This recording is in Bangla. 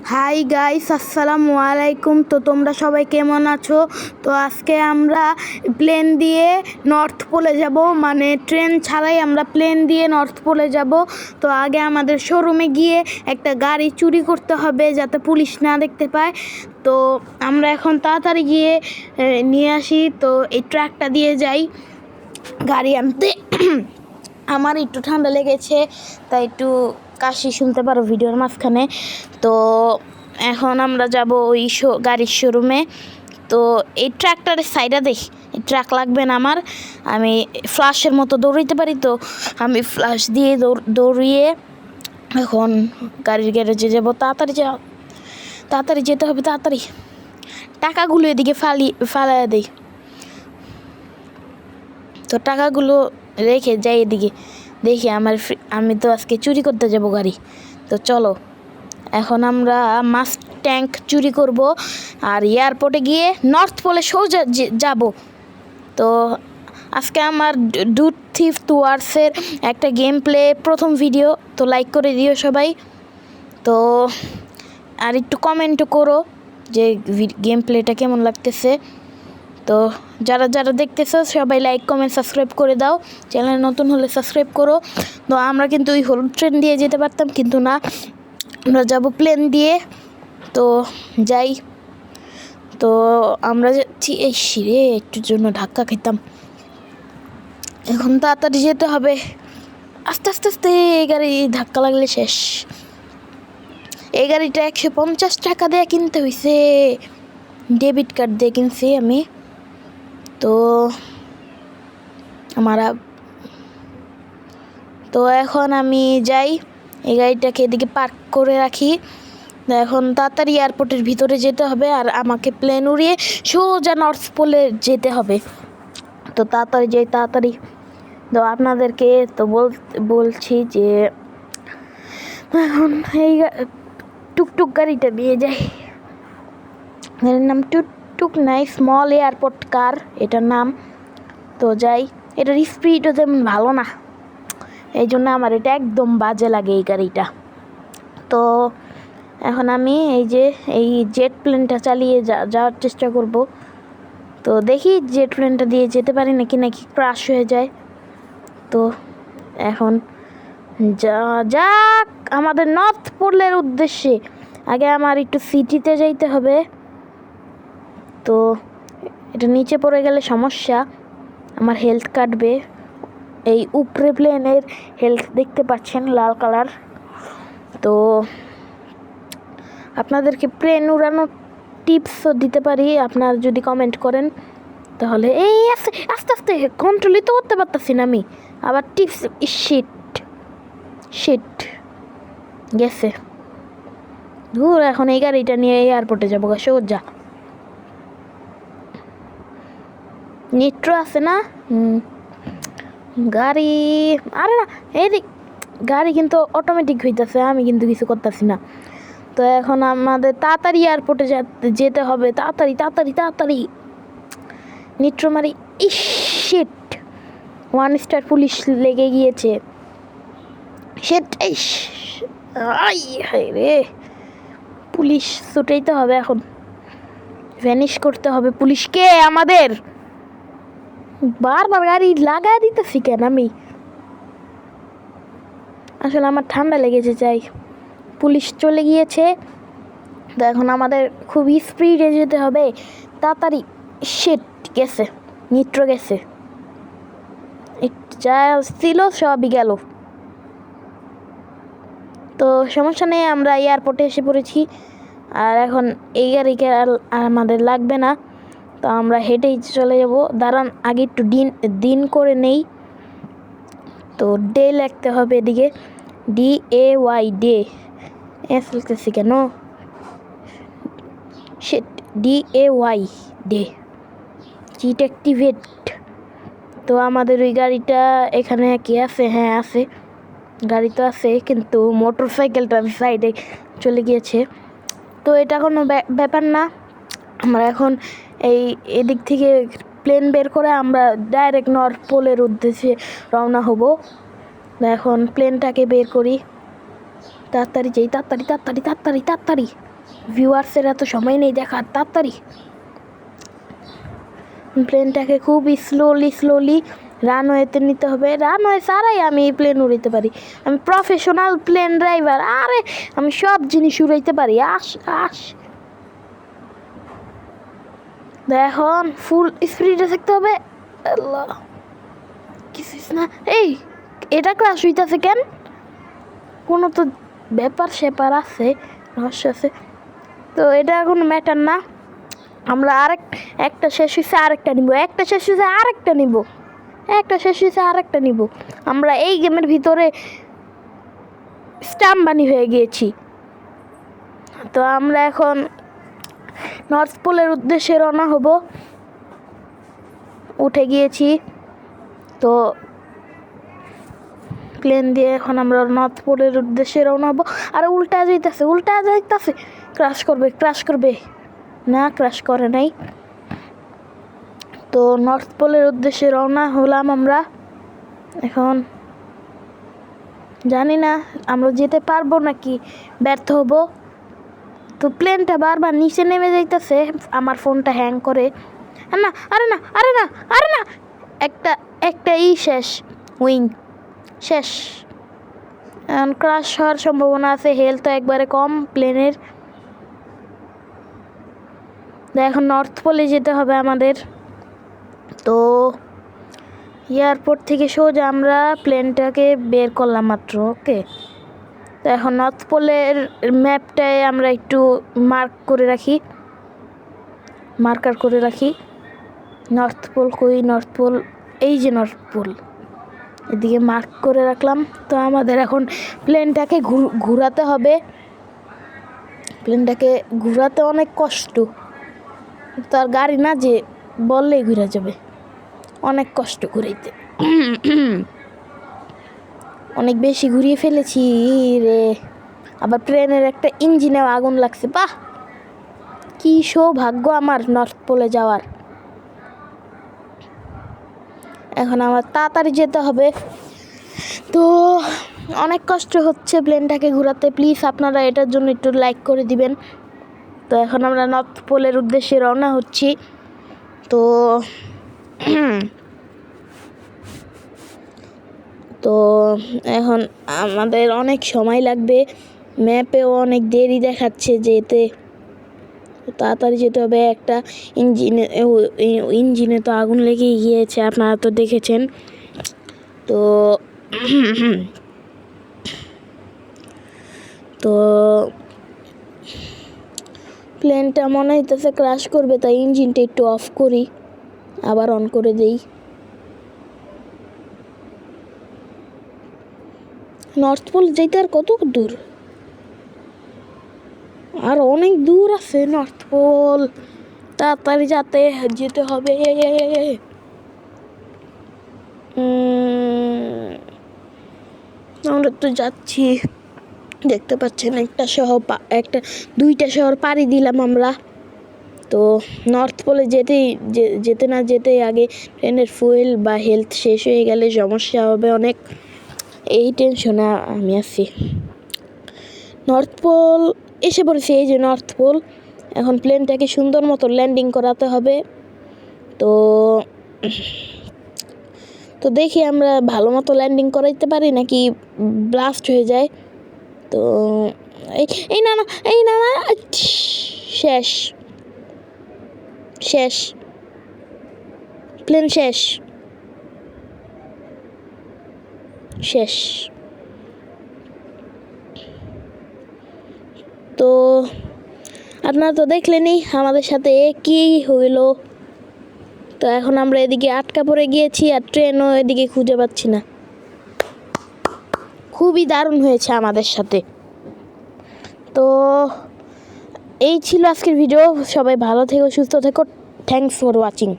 হাই গাইস, আসসালামু আলাইকুম। তো তোমরা সবাই কেমন আছো? তো আজকে আমরা প্লেন দিয়ে নর্থ পোলে যাব, মানে ট্রেন ছাড়াই আমরা প্লেন দিয়ে নর্থ পোলে যাব। তো আগে আমাদের শোরুমে গিয়ে একটা গাড়ি চুরি করতে হবে যাতে পুলিশ না দেখতে পায়। তো আমরা এখন তাড়াতাড়ি গিয়ে নিয়ে আসি। তো এই ট্রাকটা দিয়ে যাই গাড়ি আনতে। আমার একটু ঠান্ডা লেগেছে, তাই একটু কাশি শুনতে পারো ভিডিওর মাঝখানে। তো এখন আমরা যাব ওই গাড়ির শোরুমে। তো এই ট্রাকটার সাইডে দেখি, এই ট্রাক লাগবে না আমার, আমি ফ্লাশের মতো দৌড়াইতে পারি। তো আমি ফ্লাশ দিয়ে দৌড়িয়ে এখন গাড়ির গ্যারেজে যাবো। তাড়াতাড়ি যেতে হবে, তাড়াতাড়ি। টাকাগুলো এদিকে ফালাই দিই। তো টাকাগুলো রেখে যাই এদিকে, দেখি আমি তো আজকে চুরি করতে যাব গাড়ি। তো চলো, এখন আমরা মাস্ট ট্যাঙ্ক চুরি করব আর এয়ারপোর্টে গিয়ে নর্থ পোলে সোজা যাব। তো আজকে আমার ডুড থিফ টুয়ার্সের একটা গেম প্লে প্রথম ভিডিও, তো লাইক করে দিও সবাই। তো আর একটু কমেন্টও করো যে গেম প্লেটা কেমন লাগতেছে। তো যারা যারা দেখতেছো সবাই লাইক কমেন্ট সাবস্ক্রাইব করে দাও, চ্যানেল নতুন হলে সাবস্ক্রাইব করো। তো আমরা কিন্তু ওই হলুদ ট্রেন দিয়ে যেতে পারতাম, কিন্তু না, আমরা যাব প্লেন দিয়ে। তো যাই। তো আমরা যাচ্ছি, এই শিরে একটুর জন্য ধাক্কা খেতাম। এখন তাড়াতাড়ি যেতে হবে, আস্তে আস্তে আস্তে। এই গাড়ি ধাক্কা লাগলে শেষ। এই গাড়িটা 150 টাকা দিয়ে কিনতে হয়েছে, ডেবিট কার্ড দিয়ে কিনছি আমি। তো তো এখন আমি যাই, এই গাড়িটাকে এদিকে পার্ক করে রাখি। এখন তাড়াতাড়ি এয়ারপোর্টের ভিতরে যেতে হবে আর আমাকে প্লেন উড়িয়ে সোজা নর্থ পোলে যেতে হবে। তো তাড়াতাড়ি যাই, তাড়াতাড়ি। তো আপনাদেরকে তো বলছি যে এখন এই টুকটুক গাড়িটা নিয়ে যাই। এর নাম টুকটুক নাই, স্মল এয়ারপোর্ট কার এটার নাম। তো যাই, এটার স্পিডও তেমন ভালো না, এই জন্য আমার এটা একদম বাজে লাগে এই গাড়িটা। তো এখন আমি এই জেট প্লেনটা চালিয়ে যাওয়ার চেষ্টা করব। তো দেখি জেট প্লেনটা দিয়ে যেতে পারি নাকি ক্রাশ হয়ে যায়। তো এখন যাক আমাদের নর্থ পোলের উদ্দেশ্যে। আগে আমার একটু সিটিতে যাইতে হবে। তো এটা নিচে পড়ে গেলে সমস্যা, আমার হেলথ কাটবে। এই উপরে প্লেনের হেলথ দেখতে পাচ্ছেন, লাল কালার। তো আপনাদেরকে প্লেন উড়ানোর টিপসও দিতে পারি, আপনারা যদি কমেন্ট করেন তাহলে। এই আস্তে আস্তে কন্ট্রোলই তো করতে পারতেছি না আমি, আবার টিপস। শিট গেছে দূর। এখন এই গাড়িটা নিয়ে এয়ারপোর্টে যাবো সোজা। নিট্রো আছে না? গাড়ি, আরে না, এই গাড়ি কিন্তু অটোমেটিক হইতেছে, আমি কিন্তু কিছু করতেছি না। তো এখন আমাদের তাড়াতাড়ি এয়ারপোর্টে যেতে হবে, তাড়াতাড়ি তাড়াতাড়ি তাড়াতাড়ি। নিট্রো মারি। শিট, 1 স্টার পুলিশ লেগে গিয়েছে। শিট, হাই রে, পুলিশ ছুটেইতে হবে এখন, ভ্যানিশ করতে হবে পুলিশকে আমাদের। বারবার গাড়ি লাগাই দিতেছি কেন আমি? আসলে আমার ঠান্ডা লেগেছে, চাই। পুলিশ চলে গিয়েছে। তো এখন আমাদের খুব স্পিডে যেতে হবে, তাড়াতাড়ি। শিট, গেছে, নিট্রো গেছে, যা ছিল সবই গেল। তো সমস্যা নেই, আমরা এয়ারপোর্টে এসে পড়েছি। আর এখন এই গাড়িকে আর আমাদের লাগবে না, তো আমরা হেঁটেই চলে যাব। দাঁড়ান, আগে একটু দিন করে নেই। তো ডে লিখতে হবে এদিকে, DAY, ডে। এস লিখতেছি কেন? Sheet, DAY, day. Cheat activate. তো আমাদের ওই গাড়িটা এখানে কি আছে? হ্যাঁ আছে, গাড়ি তো আছে, কিন্তু মোটর সাইকেলটা সাইডে চলে গিয়েছে। তো এটা কোনো ব্যাপার না, আমরা এখন এদিক থেকে প্লেন বের করে আমরা ডাইরেক্ট নর্থ পোলের উদ্দেশ্যে রওনা হব। এখন প্লেনটাকে বের করি। তাড়াতাড়ি যাই, তাড়াতাড়ি তাড়াতাড়ি তাড়াতাড়ি তাড়াতাড়ি। ভিউয়ার্সের এত সময় নেই দেখার, তাড়াতাড়ি। প্লেনটাকে খুব স্লোলি রানওয়েতে নিতে হবে। রানওয়ে ছাড়াই আমি এই প্লেন উড়াইতে পারি। আমি প্রফেশনাল প্লেন ড্রাইভার। আরে আমি সব জিনিস উড়াইতে পারি। আস এখন ফুল স্পিডে থাকতে হবে। আল্লাহ, কিছুই না। এই এটা ক্রাশ হইতেছে কেন? কোনো তো ব্যাপার স্যাপার আছে, রহস্য আছে। তো এটা এখন ম্যাটার না। আমরা একটা শেষ হয়েছে আরেকটা নিব, একটা শেষ হয়েছে আরেকটা নিব, একটা শেষ হয়েছে আরেকটা নিব। আমরা এই গেমের ভিতরে স্টাম্বানি হয়ে গিয়েছি। তো আমরা এখন নর্থ পোলের উদ্দেশ্যে রওনা হব। উঠে গিয়েছি তো প্লেন দিয়ে এখন আমরা নর্থ পোলের উদ্দেশ্যে রওনা হব। আর উল্টা যাইতেছে, ক্রাশ করবে না, ক্রাশ করে নাই। তো নর্থ পোলের উদ্দেশ্যে রওনা হলাম আমরা। এখন জানি না আমরা যেতে পারবো নাকি ব্যর্থ হব। তো প্লেনটা বারবার নিচে নেমে যাইতেছে, আমার ফোনটা হ্যাং করে। আরে না একটা শেষ, উইং শেষ। এখন ক্রাশ হওয়ার সম্ভাবনা আছে, হেলথ তো একবারে কম প্লেনের। এখন নর্থ পোলে যেতে হবে আমাদের। তো এয়ারপোর্ট থেকে সোজা আমরা প্লেনটাকে বের করলাম মাত্র। ওকে, তো এখন নর্থ পোলের ম্যাপটায় আমরা একটু মার্কার করে রাখি। নর্থ পোল কই? নর্থ পোল এই যে নর্থ পোল, এদিকে মার্ক করে রাখলাম। তো আমাদের এখন প্লেনটাকে ঘুরাতে হবে। প্লেনটাকে ঘুরাতে অনেক কষ্ট, তার গাড়ি না যে বললেই ঘুরে যাবে, অনেক কষ্ট ঘুরাইতে। অনেক বেশি ঘুরিয়ে ফেলেছি রে। আবার ট্রেনের একটা ইঞ্জিনেও আগুন লাগছে। বাহ, কি সৌভাগ্য আমার নর্থ পোলে যাওয়ার। এখন আমার তাড়াতাড়ি যেতে হবে। তো অনেক কষ্ট হচ্ছে প্লেনটাকে ঘোরাতে। প্লিজ আপনারা এটার জন্য একটু লাইক করে দিবেন। তো এখন আমরা নর্থ পোলের উদ্দেশ্যে রওনা হচ্ছি। তো তো এখন আমাদের অনেক সময় লাগবে, ম্যাপেও অনেক দেরি দেখাচ্ছে যেতে। তাড়াতাড়ি যেতে হবে। একটা ইঞ্জিনে তো আগুন লেগেই গিয়েছে, আপনারা তো দেখেছেন। তো তো প্লেনটা মনে হইতেছে ক্র্যাশ করবে, তাই ইঞ্জিনটা একটু অফ করি, আবার অন করে দেই। নর্থ পোল যেতে আর কত দূর? আর অনেক দূর আছে নর্থ পোল, তাড়াতাড়ি যেতে হবে। আমরা তো যাচ্ছি, দেখতে পাচ্ছেন দুইটা শহর পাড়ি দিলাম আমরা। তো নর্থ পোলে যেতে না যেতেই আগে ট্রেনের ফুয়েল বা হেলথ শেষ হয়ে গেলে সমস্যা হবে অনেক, এই টেনশনে আমি আছি। নর্থ পোল এসে পড়েছি, এই যে নর্থ পোল। এখন প্লেনটাকে সুন্দর মতো ল্যান্ডিং করাতে হবে। তো দেখি আমরা ভালো মতো ল্যান্ডিং করাইতে পারি নাকি ব্লাস্ট হয়ে যায়। তো এই না শেষ প্লেন শেষ। তো আপনারা তো দেখলেনই আমাদের সাথে কি হইলো। তো এখন আমরা এদিকে আটকা পড়ে গিয়েছি, আর ট্রেনও এদিকে খুঁজে পাচ্ছি না। খুবই দারুণ হয়েছে আমাদের সাথে। তো এই ছিল আজকের ভিডিও। সবাই ভালো থেকো, সুস্থ থেকো। Thanks for watching.